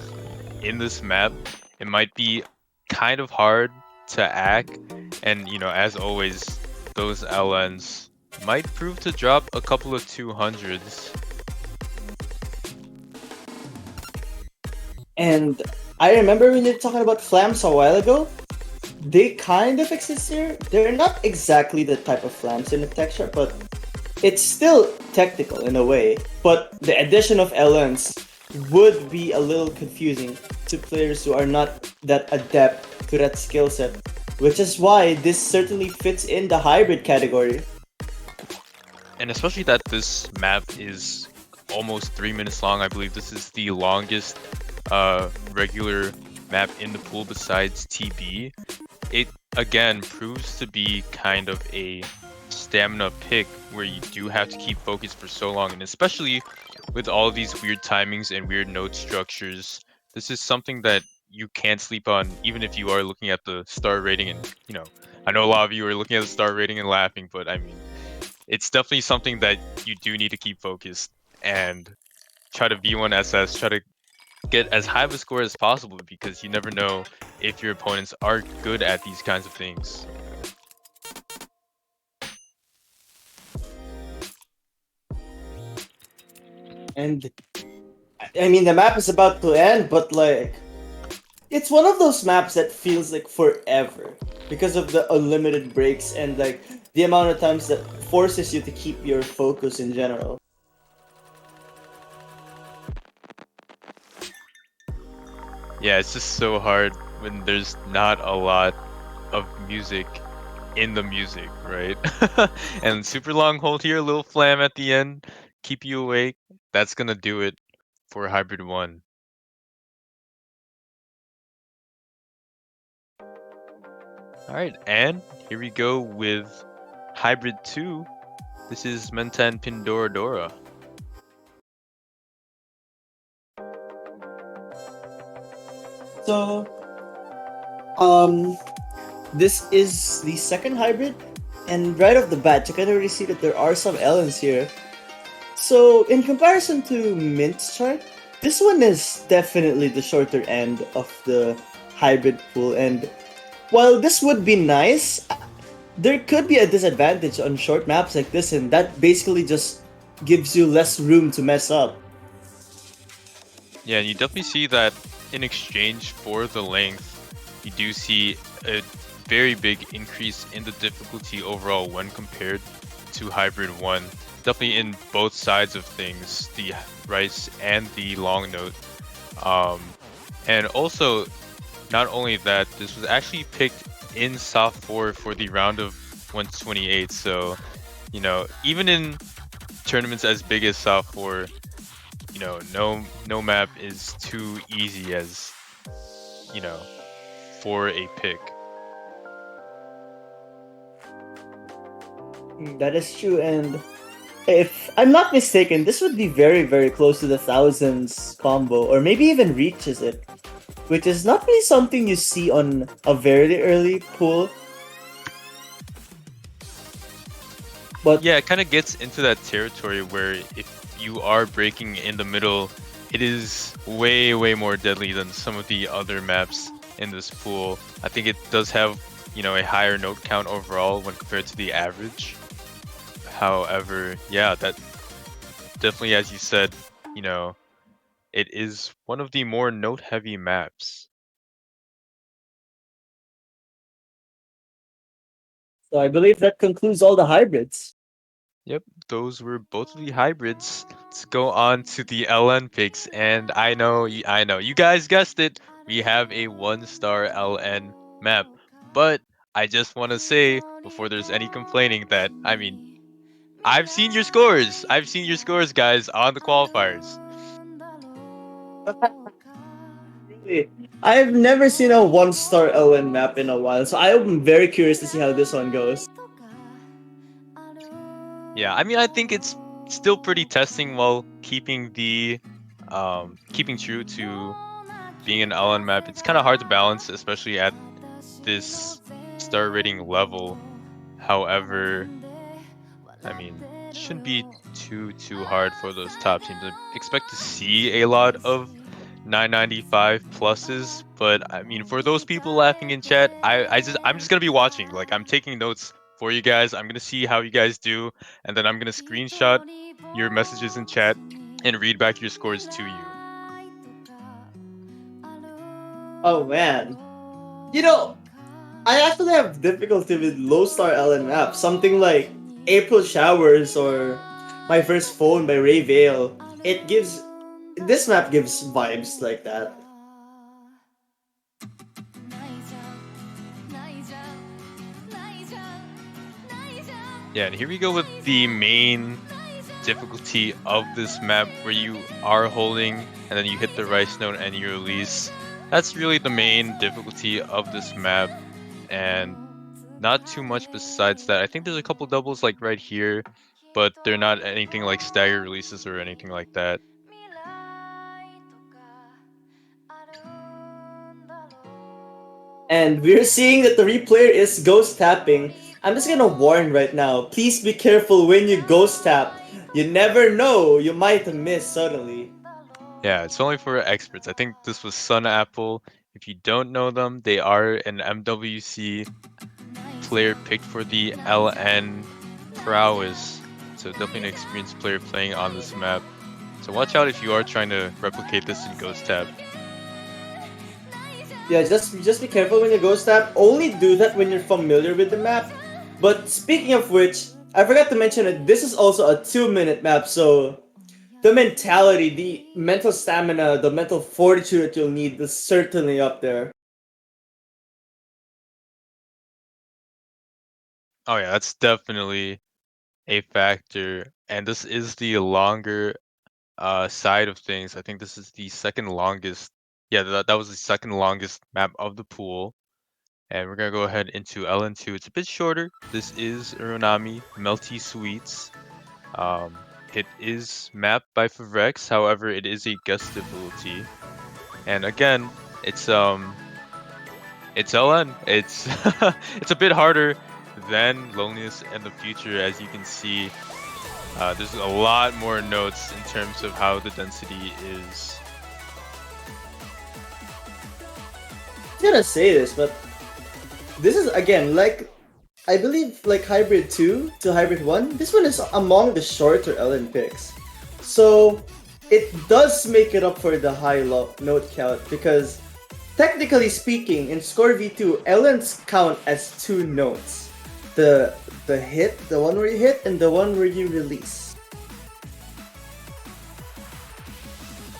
in this map, it might be kind of hard to act. And as always, those LNs might prove to drop a couple of 200s. And I remember when you were talking about flams a while ago, they kind of exist here. They're not exactly the type of flams in the texture, but it's still technical in a way. But the addition of LNs would be a little confusing to players who are not that adept to that skill set, which is why this certainly fits in the hybrid category. And especially that this map is almost 3 minutes long. I believe this is the longest regular map in the pool besides TB. It again proves to be kind of a stamina pick where you do have to keep focused for so long, and especially with all these weird timings and weird note structures, this is something that you can't sleep on even if you are looking at the star rating. And I know a lot of you are looking at the star rating and laughing, but I mean, it's definitely something that you do need to keep focused and try to V1SS, try to get as high of a score as possible, because you never know if your opponents are good at these kinds of things. And I mean, the map is about to end, but like, it's one of those maps that feels like forever because of the unlimited breaks and like the amount of times that forces you to keep your focus in general. Yeah, it's just so hard when there's not a lot of music in the music, right? And super long hold here, little flam at the end, keep you awake. That's gonna do it for Hybrid 1. Alright, and here we go with Hybrid 2. This is Mentan Pindoradora. So, um, this is the second hybrid, and right off the bat, you can already see that there are some Ellens here. So, in comparison to Mint's chart, this one is definitely the shorter end of the hybrid pool, and while this would be nice, there could be a disadvantage on short maps like this, and that basically just gives you less room to mess up. Yeah, and you definitely see that in exchange for the length, you do see a very big increase in the difficulty overall when compared to Hybrid 1. Definitely in both sides of things, the rice and the long note. Um, and also, not only that, this was actually picked in Soft 4 for the round of 128. So, even in tournaments as big as Soft 4, no map is too easy as, you know, for a pick. That is true, and if I'm not mistaken, this would be very, very close to the thousands combo, or maybe even reaches it, which is not really something you see on a very early pool. But Yeah, it kind of gets into that territory where if you are breaking in the middle, it is way, way more deadly than some of the other maps in this pool. I think it does have, a higher note count overall when compared to the average. However, yeah, that definitely, as you said, it is one of the more note-heavy maps. so I believe that concludes all the hybrids. Yep, those were both of the hybrids. Let's go on to the LN picks, and I know, you guys guessed it. we have a 1-star LN map. But I just want to say, before there's any complaining, that, I mean, I've seen your scores. I've seen your scores, guys, on the qualifiers. Really, I've never seen a one-star LN map in a while, so I'm very curious to see how this one goes. Yeah, I mean, I think it's still pretty testing while keeping true to being an LN map. It's kind of hard to balance, especially at this star rating level. However, I mean, shouldn't be too hard for those top teams. I expect to see a lot of 995 pluses, but I mean, for those people laughing in chat, I'm just gonna be watching. Like, I'm taking notes for you guys. I'm gonna see how you guys do, and then I'm gonna screenshot your messages in chat and read back your scores to you. Oh man. You know, I actually have difficulty with low star LN maps. Something like April Showers or My First Phone by Ray Vale. This map gives vibes like that. Yeah, and here we go with the main difficulty of this map, where you are holding and then you hit the rice note and you release. That's really the main difficulty of this map, and not too much besides that. I think there's a couple doubles like right here, but they're not anything like stagger releases or anything like that. And we're seeing that the replayer is ghost tapping. I'm just gonna warn right now, please be careful when you ghost tap. You never know, you might miss suddenly. Yeah, it's only for experts. I think this was Sun Apple. If you don't know them, they are an MWC player picked for the LN prowess. So definitely an experienced player playing on this map. So watch out if you are trying to replicate this in Ghost Tab. Yeah, just be careful when you ghost tap. Only do that when you're familiar with the map. But speaking of which, I forgot to mention that this is also a 2-minute map, so the mentality, the mental stamina, the mental fortitude that you'll need is certainly up there. Oh yeah, that's definitely a factor. And this is the longer side of things. I think this is the second longest. Yeah, that was the second longest map of the pool. And we're gonna go ahead into LN2. It's a bit shorter. This is Uronami Melty Sweets. It is mapped by Favrex, however, it is a guest ability. And again, it's LN. It's it's a bit harder than Loneliness in the Future, as you can see. There's a lot more notes in terms of how the density is. I'm gonna say this, but this is again like I believe like Hybrid 2 to Hybrid 1, this one is among the shorter LN picks. So it does make it up for the high note count because technically speaking, in Score V2, LNs count as 2 notes. The hit, the one where you hit, and the one where you release.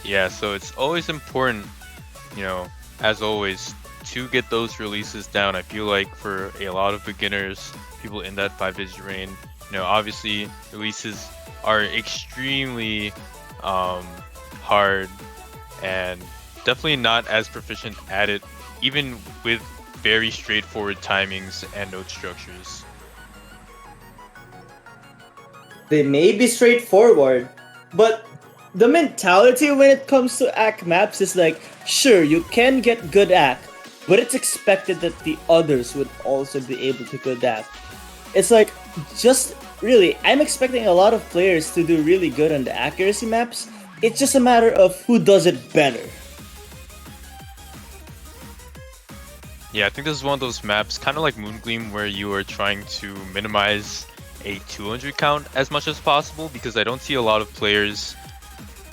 Yeah, so it's always important, you know, as always, to get those releases down. I feel like for a lot of beginners, people in that 5-digit range, obviously releases are extremely hard and definitely not as proficient at it, even with very straightforward timings and note structures. They may be straightforward, but the mentality when it comes to ACK maps is like, sure, you can get good ACK, but it's expected that the others would also be able to good ACK. It's like, just really, I'm expecting a lot of players to do really good on the accuracy maps. It's just a matter of who does it better. Yeah, I think this is one of those maps, kind of like Moongleam, where you are trying to minimize a 200 count as much as possible, because I don't see a lot of players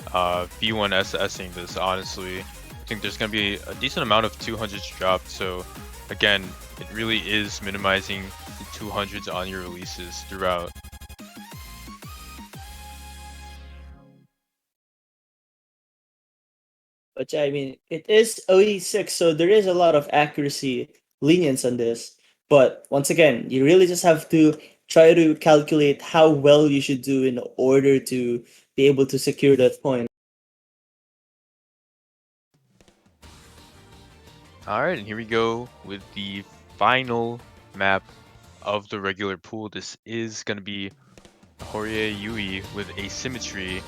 V1SSing this, honestly. I think there's going to be a decent amount of 200s dropped, so again, it really is minimizing the 200s on your releases throughout. But yeah, I mean, it is OD6, so there is a lot of accuracy lenience on this. But once again, you really just have to try to calculate how well you should do in order to be able to secure that point. Alright, and here we go with the final map of the regular pool. This is going to be Horie Yui with Asymmetry,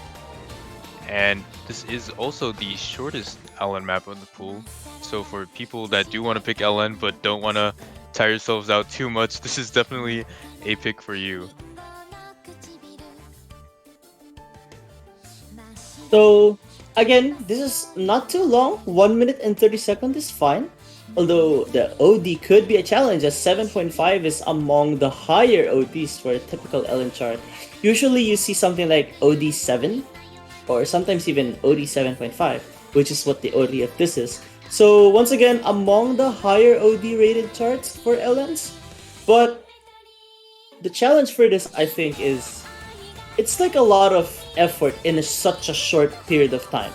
and this is also the shortest LN map of the pool. So for people that do want to pick LN but don't want to tire yourselves out too much, this is definitely a pick for you. So again, this is not too long. 1 minute and 30 seconds is fine. Although the OD could be a challenge, as 7.5 is among the higher ODs for a typical LN chart. Usually you see something like OD 7 or sometimes even OD 7.5, which is what the OD of this is. So once again, among the higher OD rated charts for LNs, but the challenge for this, I think, is it's like a lot of effort in such a short period of time.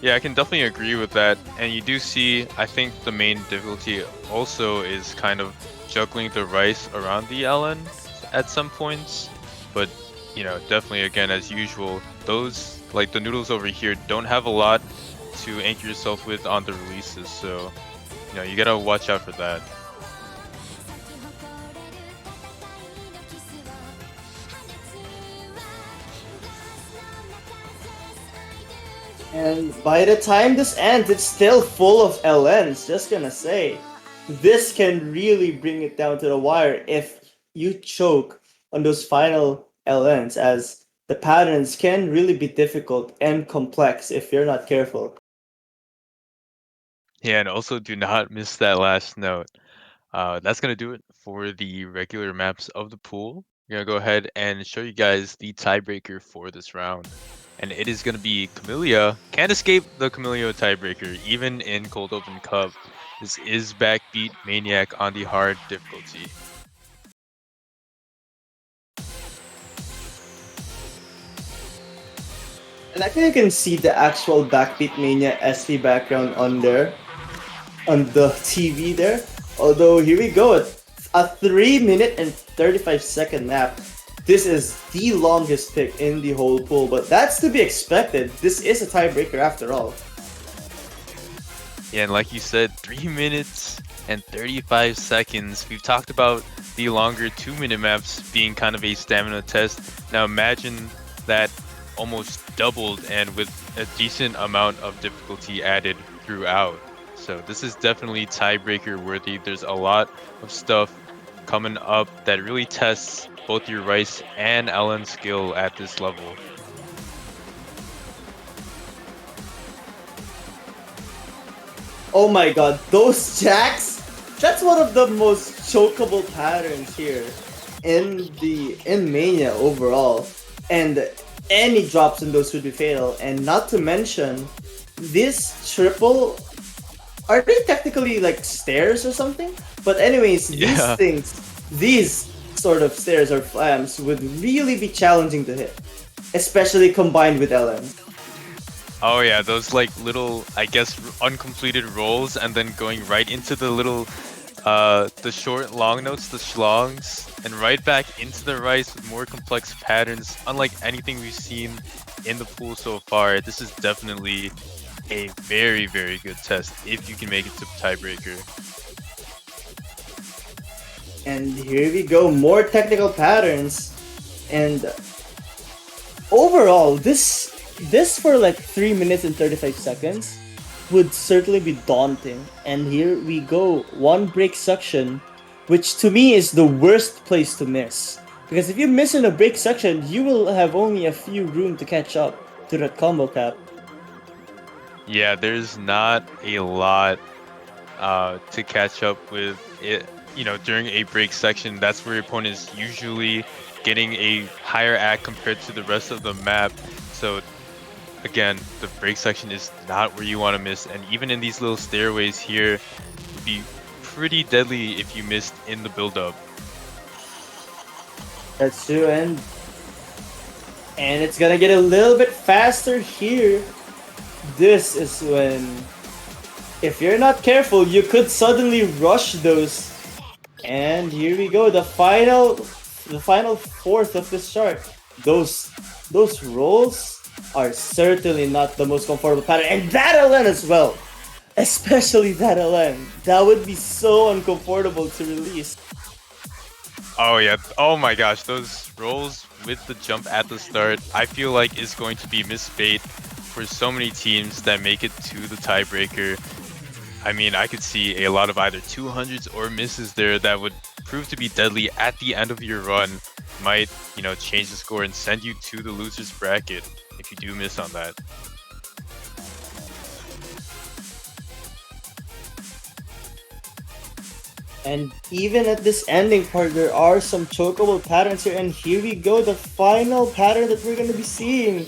Yeah, I can definitely agree with that. And you do see, I think the main difficulty also is kind of juggling the rice around the LN at some points. But, you know, definitely, again, as usual, those, like the noodles over here, don't have a lot to anchor yourself with on the releases. So, you know, you gotta watch out for that. And by the time this ends, it's still full of LNs. Just gonna say, this can really bring it down to the wire if you choke on those final LNs, as the patterns can really be difficult and complex if you're not careful. Yeah, and also do not miss that last note. That's gonna do it for the regular maps of the pool. We're gonna go ahead and show you guys the tiebreaker for this round. And it is gonna be Camellia. Can't escape the Camellia tiebreaker, even in Cold Open Cup. This is Backbeat Maniac on the hard difficulty. And I think you can see the actual Backbeat Mania SV background on there, on the TV there. Although here we go, a 3 minute and 35 second map. This is the longest pick in the whole pool, but that's to be expected. This is a tiebreaker after all. Yeah, and like you said, 3 minutes and 35 seconds. We've talked about the longer 2-minute maps being kind of a stamina test. Now imagine that almost doubled and with a decent amount of difficulty added throughout. So this is definitely tiebreaker worthy. There's a lot of stuff coming up that really tests both your Rice and LN skill at this level. Oh my god, those jacks! That's one of the most chokeable patterns here in Mania overall. And any drops in those would be fatal. And not to mention, this triple, are they technically like stairs or something? But anyways, Yeah. these sort of stairs or flams would really be challenging to hit, especially combined with LM. Oh yeah, those like little, I guess, uncompleted rolls and then going right into the little, the short long notes, the schlongs, and right back into the rice with more complex patterns, unlike anything we've seen in the pool so far. This is definitely a very, very good test if you can make it to tiebreaker. And here we go, more technical patterns. And overall, this for like 3 minutes and 35 seconds would certainly be daunting. And here we go, one break section, which to me is the worst place to miss. Because if you miss in a break section, you will have only a few room to catch up to that combo cap. Yeah, there's not a lot to catch up with it. You know, during a break section, that's where your opponent is usually getting a higher act compared to the rest of the map. So again, the break section is not where you want to miss, and even in these little stairways here, it would be pretty deadly if you missed in the build-up. That's true, and it's gonna get a little bit faster here. this is when, if you're not careful, you could suddenly rush those. And here we go, the final fourth of this chart. Those those rolls are certainly not the most comfortable pattern, and that LN as well. Especially that LN. That would be so uncomfortable to release. Oh yeah, oh my gosh, those rolls with the jump at the start, I feel like is going to be misbait for so many teams that make it to the tiebreaker. I mean, I could see a lot of either 200s or misses there that would prove to be deadly at the end of your run. Might, you know, change the score and send you to the loser's bracket if you do miss on that. And even at this ending part, there are some chokeable patterns here. And here we go, the final pattern that we're going to be seeing.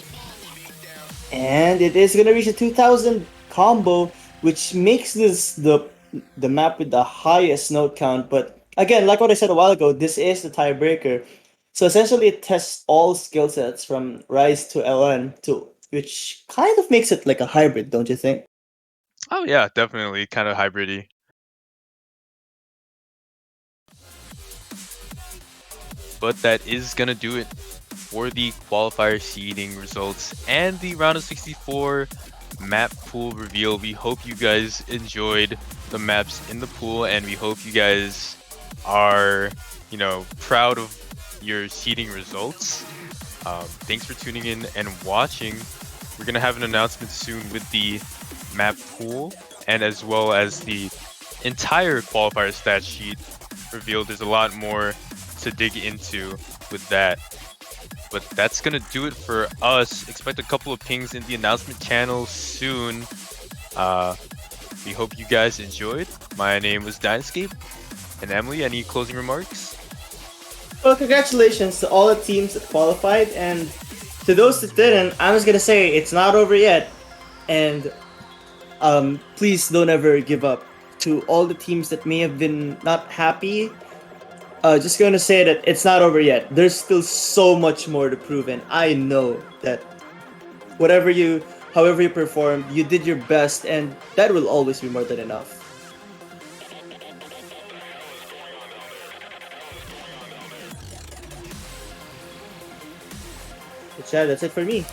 And it is going to reach a 2000 combo, which makes this the map with the highest note count. But again, like what I said a while ago, this is the tiebreaker. So essentially, it tests all skill sets from Rise to LN, to which kind of makes it like a hybrid, don't you think? Oh yeah, definitely kind of hybridy. But that is gonna do it for the qualifier seeding results and the round of 64 map pool reveal. We hope you guys enjoyed the maps in the pool, and we hope you guys are, you know, proud of your seeding results. Thanks for tuning in and watching. We're gonna have an announcement soon with the map pool and as well as the entire qualifier stat sheet revealed. There's a lot more to dig into with that. But that's gonna do it for us. Expect a couple of pings in the announcement channel soon. We hope you guys enjoyed. My name was Dynascape. And Emily, any closing remarks? Well, congratulations to all the teams that qualified, and to those that didn't, I'm just gonna say it's not over yet. And please don't ever give up. To all the teams that may have been not happy, just gonna say that it's not over yet. There's still so much more to prove, and I know that however you performed, you did your best, and that will always be more than enough. But yeah, that's it for me.